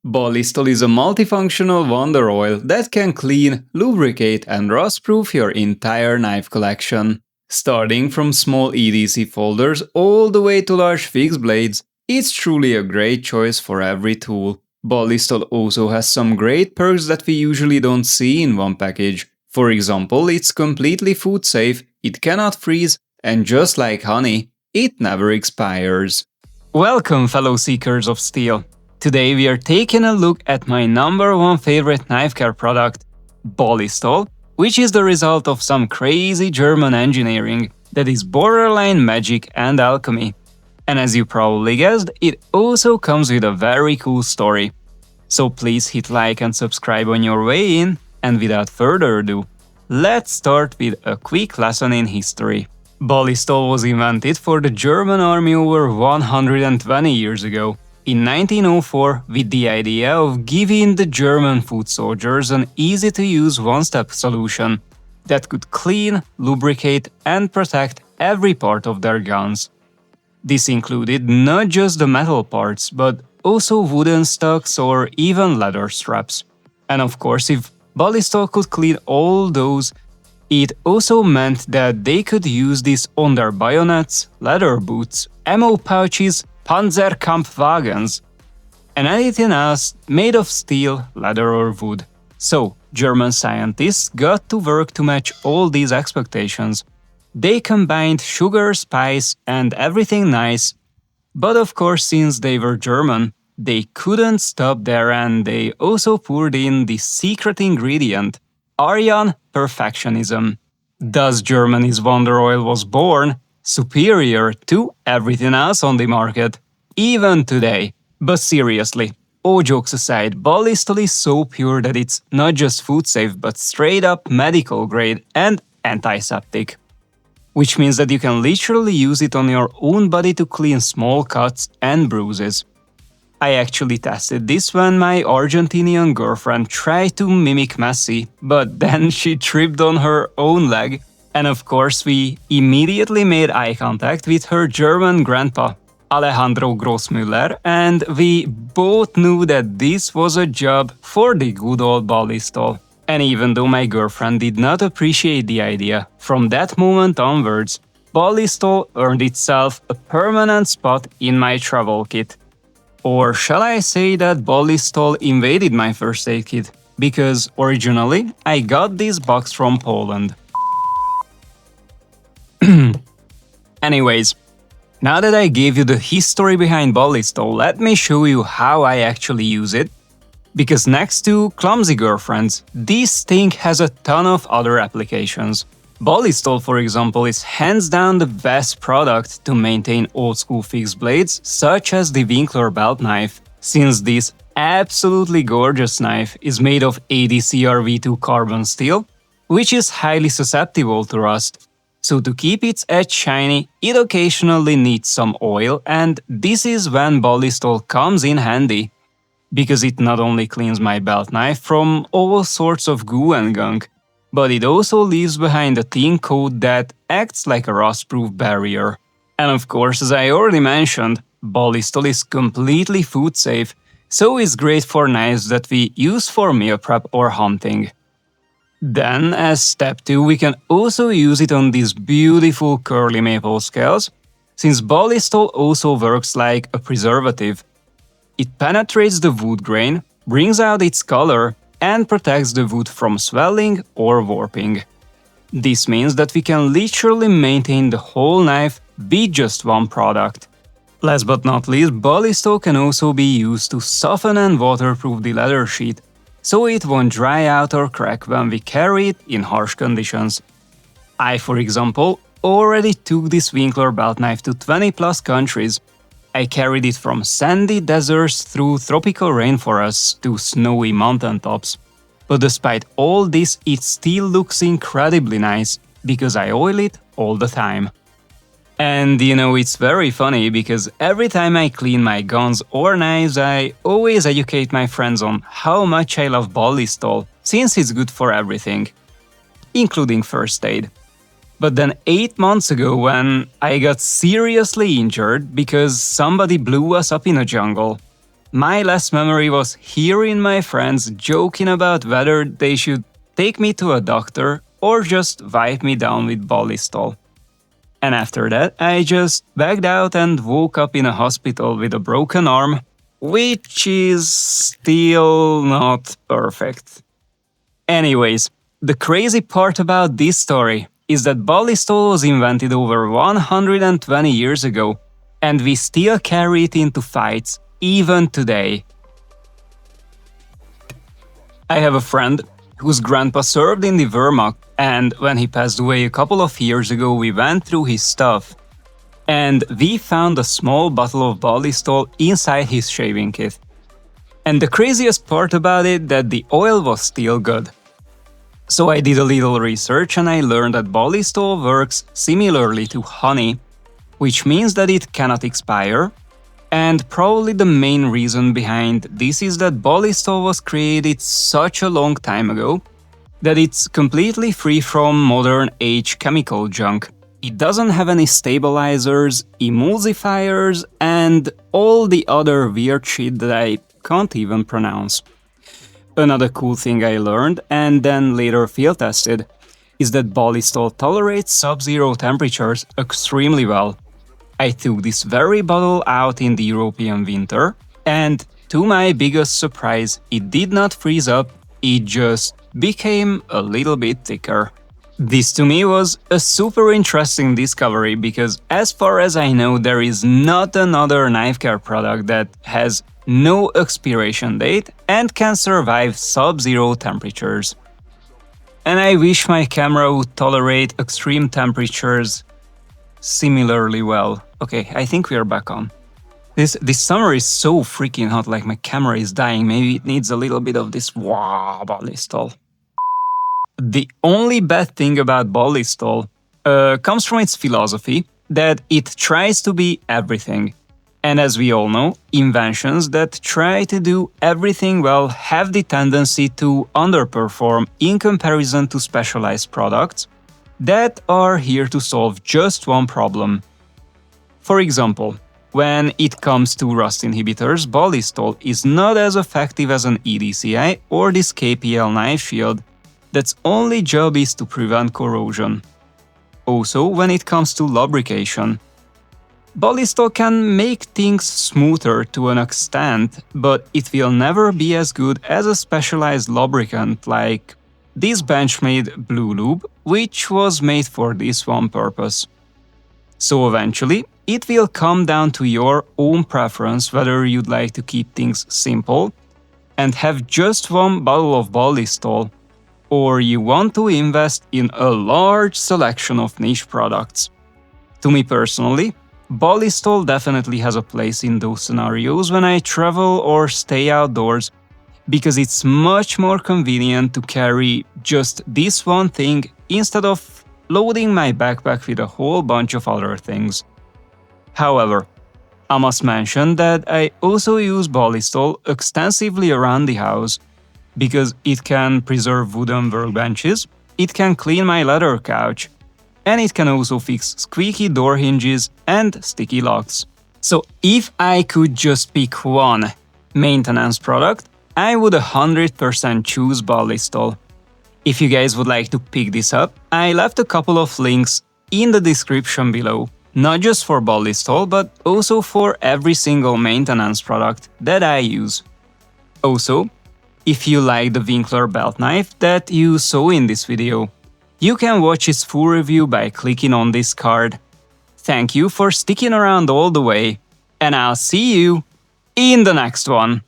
Ballistol is a multifunctional wonder oil that can clean, lubricate and rust-proof your entire knife collection. Starting from small EDC folders all the way to large fixed blades, it's truly a great choice for every tool. Ballistol also has some great perks that we usually don't see in one package. For example, it's completely food safe, it cannot freeze, and just like honey, it never expires. Welcome, fellow seekers of steel. Today we are taking a look at my number one favorite knife care product, Ballistol, which is the result of some crazy German engineering that is borderline magic and alchemy. And as you probably guessed, it also comes with a very cool story. So please hit like and subscribe on your way in, and without further ado, let's start with a quick lesson in history. Ballistol was invented for the German army over 120 years ago, in 1904, with the idea of giving the German foot soldiers an easy-to-use one-step solution that could clean, lubricate and protect every part of their guns. This included not just the metal parts, but also wooden stocks or even leather straps. And of course, if Ballistol could clean all those, it also meant that they could use this on their bayonets, leather boots, ammo pouches, Panzerkampfwagens, and anything else made of steel, leather or wood. So, German scientists got to work to match all these expectations. They combined sugar, spice and everything nice. But of course, since they were German, they couldn't stop there and they also poured in the secret ingredient, Aryan perfectionism. Thus Germany's wonder oil was born, superior to everything else on the market, even today. But seriously, all jokes aside, Ballistol is so pure that it's not just food safe but straight up medical grade and antiseptic. Which means that you can literally use it on your own body to clean small cuts and bruises. I actually tested this when my Argentinian girlfriend tried to mimic Messi, but then she tripped on her own leg. And of course, we immediately made eye contact with her German grandpa, Alejandro Grossmüller, and we both knew that this was a job for the good old Ballistol. And even though my girlfriend did not appreciate the idea, from that moment onwards, Ballistol earned itself a permanent spot in my travel kit. Or shall I say that Ballistol invaded my first aid kit, because originally I got this box from Poland. Anyways, now that I gave you the history behind Ballistol, let me show you how I actually use it. Because next to clumsy girlfriends, this thing has a ton of other applications. Ballistol, for example, is hands down the best product to maintain old-school fixed blades, such as the Winkler belt knife, since this absolutely gorgeous knife is made of ADCR V2 carbon steel, which is highly susceptible to rust. So to keep its edge shiny, it occasionally needs some oil, and this is when Ballistol comes in handy. Because it not only cleans my belt knife from all sorts of goo and gunk, but it also leaves behind a thin coat that acts like a rust-proof barrier. And of course, as I already mentioned, Ballistol is completely food safe, so it's great for knives that we use for meal prep or hunting. Then, as step 2, we can also use it on these beautiful curly maple scales, since Ballistol also works like a preservative. It penetrates the wood grain, brings out its color, and protects the wood from swelling or warping. This means that we can literally maintain the whole knife with just one product. Last but not least, Ballistol can also be used to soften and waterproof the leather sheet, so it won't dry out or crack when we carry it in harsh conditions. I, for example, already took this Winkler belt knife to 20 plus countries. I carried it from sandy deserts through tropical rainforests to snowy mountaintops. But despite all this, it still looks incredibly nice, because I oil it all the time. And you know, it's very funny because every time I clean my guns or knives, I always educate my friends on how much I love Ballistol, since it's good for everything, including first aid. But then 8 months ago, when I got seriously injured because somebody blew us up in a jungle, My last memory was hearing my friends joking about whether they should take me to a doctor or just wipe me down with Ballistol. And after that, I just backed out and woke up in a hospital with a broken arm, which is still not perfect. Anyways, the crazy part about this story is that Ballistol was invented over 120 years ago, and we still carry it into fights even today. I have a friend whose grandpa served in the Wehrmacht, and when he passed away a couple of years ago, we went through his stuff, and we found a small bottle of Ballistol inside his shaving kit. And the craziest part about it that the oil was still good. So I did a little research and I learned that Ballistol works similarly to honey, which means that it cannot expire. And probably the main reason behind this is that Ballistol was created such a long time ago that it's completely free from modern age chemical junk. It doesn't have any stabilizers, emulsifiers, and all the other weird shit that I can't even pronounce. Another cool thing I learned, and then later field tested, is that Ballistol tolerates sub-zero temperatures extremely well. I took this very bottle out in the European winter, and to my biggest surprise, it did not freeze up, it just became a little bit thicker. This to me was a super interesting discovery because as far as I know there is not another knife care product that has no expiration date and can survive sub-zero temperatures. And I wish my camera would tolerate extreme temperatures similarly well. Okay, I think we are back on. This summer is so freaking hot, like my camera is dying. Maybe it needs a little bit of this Ballistol. The only bad thing about Ballistol comes from its philosophy that it tries to be everything. And as we all know, inventions that try to do everything well have the tendency to underperform in comparison to specialized products that are here to solve just one problem. For example, when it comes to rust inhibitors, Ballistol is not as effective as an EDCI or this KPL knife shield that's only job is to prevent corrosion. Also, when it comes to lubrication, Ballistol can make things smoother to an extent, but it will never be as good as a specialized lubricant like this Benchmade Blue Lube, which was made for this one purpose. So eventually, it will come down to your own preference whether you'd like to keep things simple and have just one bottle of Ballistol, or you want to invest in a large selection of niche products. To me personally, Ballistol definitely has a place in those scenarios when I travel or stay outdoors, because it's much more convenient to carry just this one thing instead of loading my backpack with a whole bunch of other things. However, I must mention that I also use Ballistol extensively around the house, because it can preserve wooden workbenches, it can clean my leather couch, and it can also fix squeaky door hinges and sticky locks. So if I could just pick one maintenance product, I would 100% choose Ballistol. If you guys would like to pick this up, I left a couple of links in the description below, not just for Ballistol, but also for every single maintenance product that I use. Also, if you like the Winkler belt knife that you saw in this video, you can watch its full review by clicking on this card. Thank you for sticking around all the way, and I'll see you in the next one.